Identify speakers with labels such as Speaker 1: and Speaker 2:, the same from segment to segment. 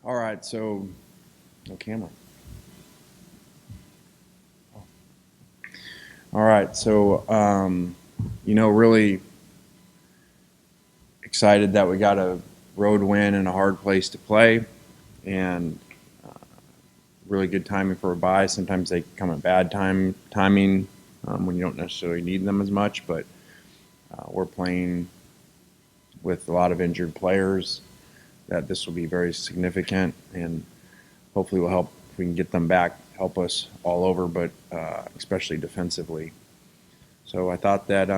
Speaker 1: All right, so no camera. All right, so really excited that we got a road win and a hard place to play, and really good timing for a bye. Sometimes they come at bad timing when you don't necessarily need them as much, but we're playing with a lot of injured players. That this will be very significant, and hopefully will help if we can get them back, help us all over, but especially defensively. So I thought that,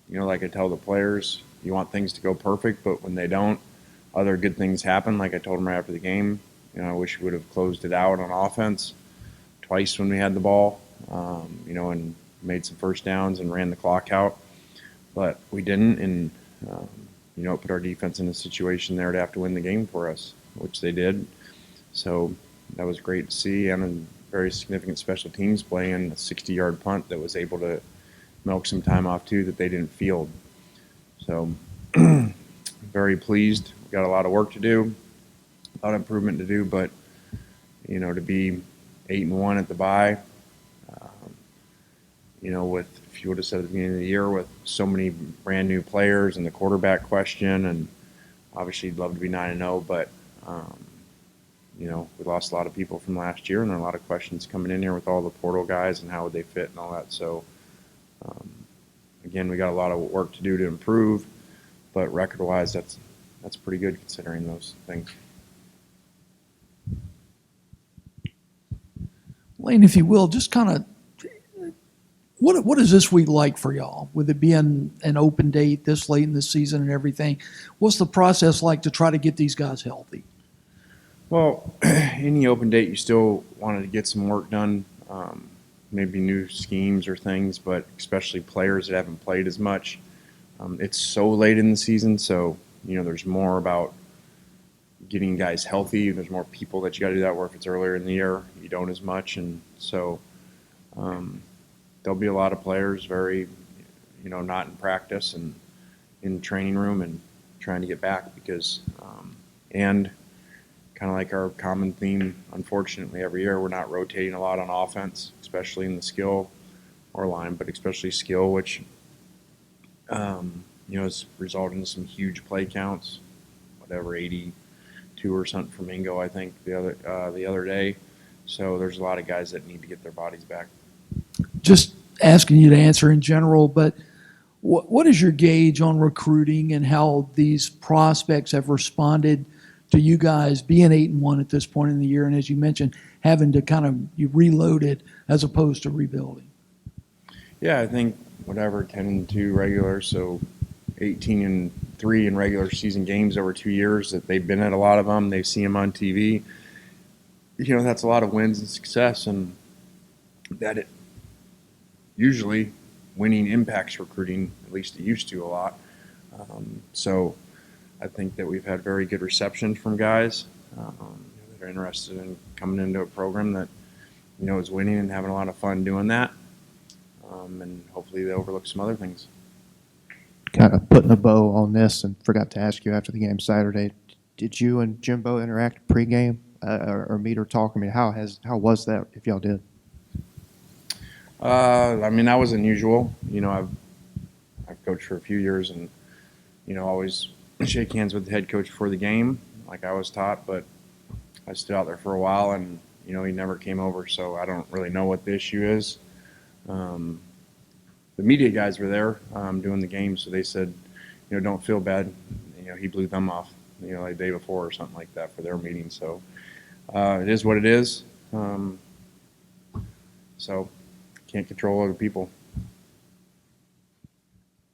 Speaker 1: like I tell the players, you want things to go perfect, but when they don't, other good things happen. Like I told them right after the game, I wish we would have closed it out on offense twice when we had the ball, and made some first downs and ran the clock out, but we didn't, and it put our defense in a situation there to have to win the game for us, which they did. So that was great to see, and a very significant special teams play and a 60-yard punt that was able to milk some time off too that they didn't field. So very pleased. We've got a lot of work to do, a lot of improvement to do, but to be 8-1 at the bye, with, if you would have said at the beginning of the year, with so many brand new players and the quarterback question, and obviously you'd love to be 9-0, but we lost a lot of people from last year, and there are a lot of questions coming in here with all the portal guys and how would they fit and all that. So again, we got a lot of work to do to improve, but record-wise, that's pretty good considering those things.
Speaker 2: Lane, if you will, just kind of what is this week like for y'all? With it being an open date this late in the season and everything, what's the process like to try to get these guys healthy?
Speaker 1: Well, any open date, you still wanted to get some work done, maybe new schemes or things, but especially players that haven't played as much. It's so late in the season, so there's more about getting guys healthy. There's more people that you got to do that, where if it's earlier in the year, you don't as much, and so there'll be a lot of players very, not in practice and in the training room and trying to get back because, and kind of like our common theme, unfortunately, every year, we're not rotating a lot on offense, especially in the skill or line, but especially skill, which, has resulted in some huge play counts, whatever, 82 or something for Mingo, I think, the other day. So there's a lot of guys that need to get their bodies back.
Speaker 2: Just asking you to answer in general, but what is your gauge on recruiting and how these prospects have responded to you guys being 8-1 at this point in the year, and as you mentioned, having to kind of you reload it as opposed to rebuilding?
Speaker 1: Yeah, I think whatever 10-2 regular, so 18-3 in regular season games over 2 years. That they've been at a lot of them. They've seen them on TV. That's a lot of wins and success, and that it usually winning impacts recruiting. At least it used to a lot. So I think that we've had very good reception from guys that are interested in coming into a program that is winning and having a lot of fun doing that. And hopefully they overlook some other things.
Speaker 3: Kind of putting a bow on this, and forgot to ask you after the game Saturday, did you and Jimbo interact pregame or meet or talk? I mean, how was that, if y'all did?
Speaker 1: That was unusual. I've coached for a few years, and always shake hands with the head coach before the game, like I was taught. But I stood out there for a while, and he never came over, so I don't really know what the issue is. The media guys were there doing the game, so they said, don't feel bad. He blew them off, like the day before or something like that for their meeting. So it is what it is. So can't control other people.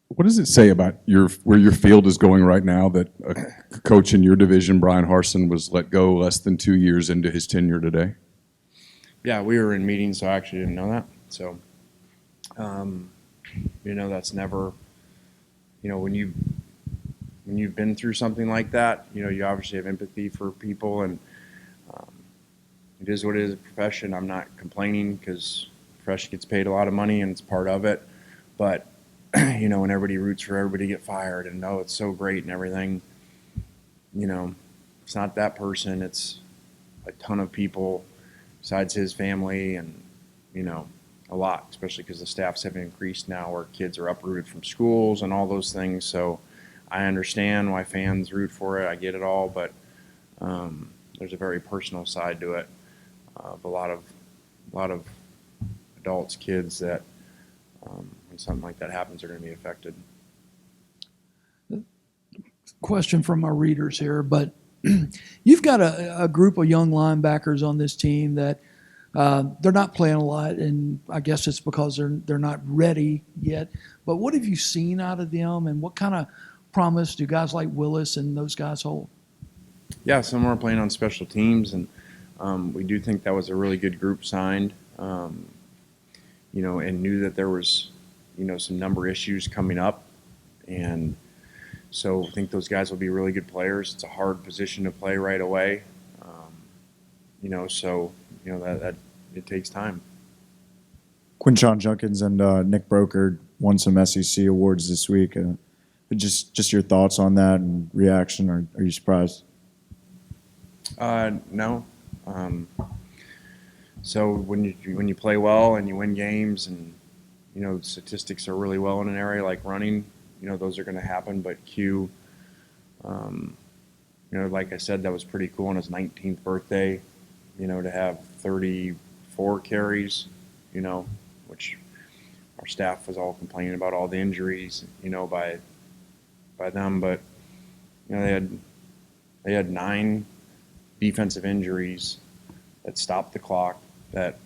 Speaker 4: What does it say about where your field is going right now that a coach in your division, Brian Harsin, was let go less than 2 years into his tenure today?
Speaker 1: Yeah, we were in meetings, so I actually didn't know that. So, that's never, when you've been through something like that, you obviously have empathy for people, and it is what it is, a profession. I'm not complaining because the profession gets paid a lot of money and it's part of it. But, when everybody roots for everybody to get fired and, it's so great and everything, it's not that person. It's a ton of people besides his family, and a lot, especially because the staffs have increased now, where kids are uprooted from schools and all those things. So I understand why fans root for it. I get it all, but there's a very personal side to it. A lot of adults, kids that when something like that happens are going to be affected.
Speaker 2: Question from our readers here, but you've got a group of young linebackers on this team that they're not playing a lot, and I guess it's because they're not ready yet. But what have you seen out of them, and what kind of promise do guys like Willis and those guys hold?
Speaker 1: Yeah, some are playing on special teams, and we do think that was a really good group signed, and knew that there was, some number issues coming up, and so I think those guys will be really good players. It's a hard position to play right away, that it takes time.
Speaker 5: Quinshon Junkins and Nick Broker won some SEC awards this week. Just your thoughts on that and reaction. Are you surprised?
Speaker 1: No. So when you play well and you win games, and statistics are really well in an area like running, those are going to happen. But Q, like I said, that was pretty cool on his 19th birthday. To have 34 carries, which our staff was all complaining about all the injuries, by them. But they had 9 defensive injuries that stopped the clock, that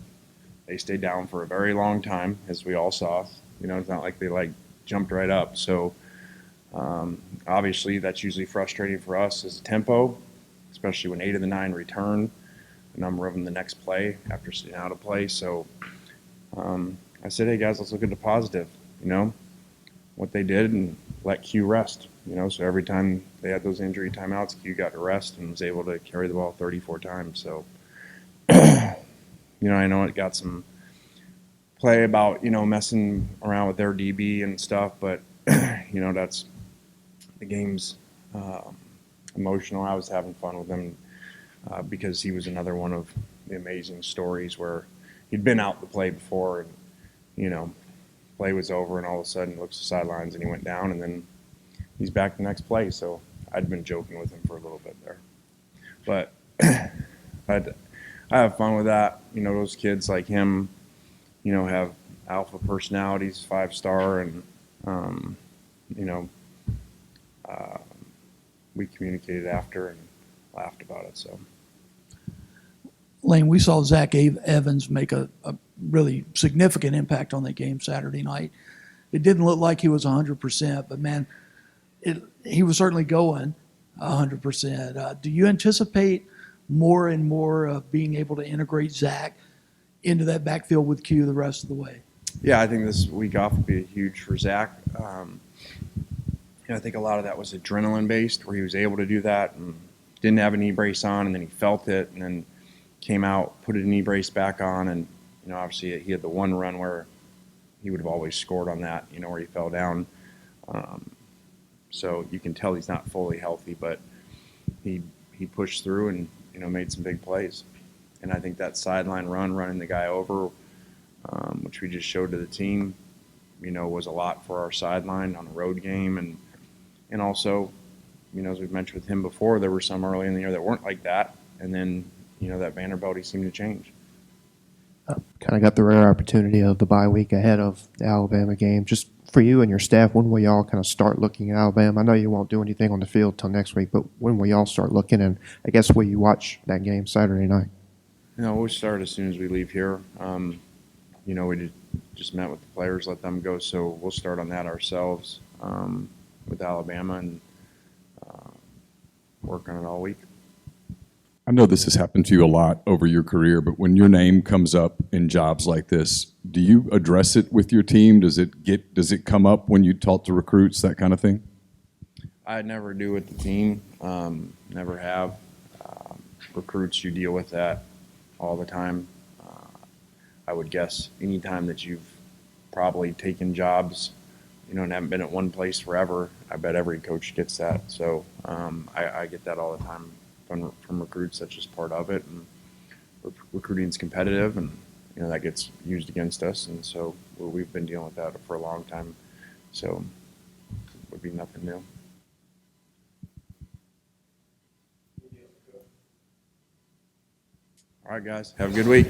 Speaker 1: they stayed down for a very long time, as we all saw. It's not like they jumped right up. So obviously that's usually frustrating for us as a tempo, especially when 8 of the 9 return, a number of them the next play after sitting out of play. So I said, hey guys, let's look at the positive, what they did, and let Q rest. So every time they had those injury timeouts, Q got to rest and was able to carry the ball 34 times. So, I know it got some play about, messing around with their DB and stuff, but, that's the game's emotional. I was having fun with him because he was another one of the amazing stories where he'd been out the play before, and, play was over, and all of a sudden he looks at the sidelines and he went down, and then he's back the next play. So I'd been joking with him for a little bit there. But I have fun with that. Those kids like him, have alpha personalities, 5-star, and, we communicated after and laughed about it. So,
Speaker 2: Lane, we saw Zach Evans make a really significant impact on that game Saturday night. It didn't look like he was 100%, but man, he was certainly going 100%. Do you anticipate more and more of being able to integrate Zach into that backfield with Q the rest of the way?
Speaker 1: Yeah, I think this week off will be huge for Zach. I think a lot of that was adrenaline based, where he was able to do that and didn't have a knee brace on, and then he felt it, and then came out, put a knee brace back on, and obviously he had the one run where he would have always scored on that, where he fell down. So you can tell he's not fully healthy, but he pushed through and made some big plays. And I think that sideline running the guy over, which we just showed to the team, was a lot for our sideline on a road game, and also, as we've mentioned with him before, there were some early in the year that weren't like that, and then that Vanderbilt, he seemed to change.
Speaker 3: Kind of got the rare opportunity of the bye week ahead of the Alabama game. Just for you and your staff, when will y'all kind of start looking at Alabama? I know you won't do anything on the field till next week, but when will y'all start looking? And I guess will you watch that game Saturday night?
Speaker 1: We'll start as soon as we leave here. We just met with the players, let them go, so we'll start on that ourselves with Alabama and work on it all week.
Speaker 4: I know this has happened to you a lot over your career, but when your name comes up in jobs like this, do you address it with your team? Does it come up when you talk to recruits, that kind of thing?
Speaker 1: I never do with the team. Never have. Recruits, you deal with that all the time. I would guess any time that you've probably taken jobs, and haven't been at one place forever, I bet every coach gets that. So I get that all the time from recruits. That's just part of it. And recruiting is competitive, and that gets used against us. And so we've been dealing with that for a long time. So it would be nothing new. All right, guys. Have a good week.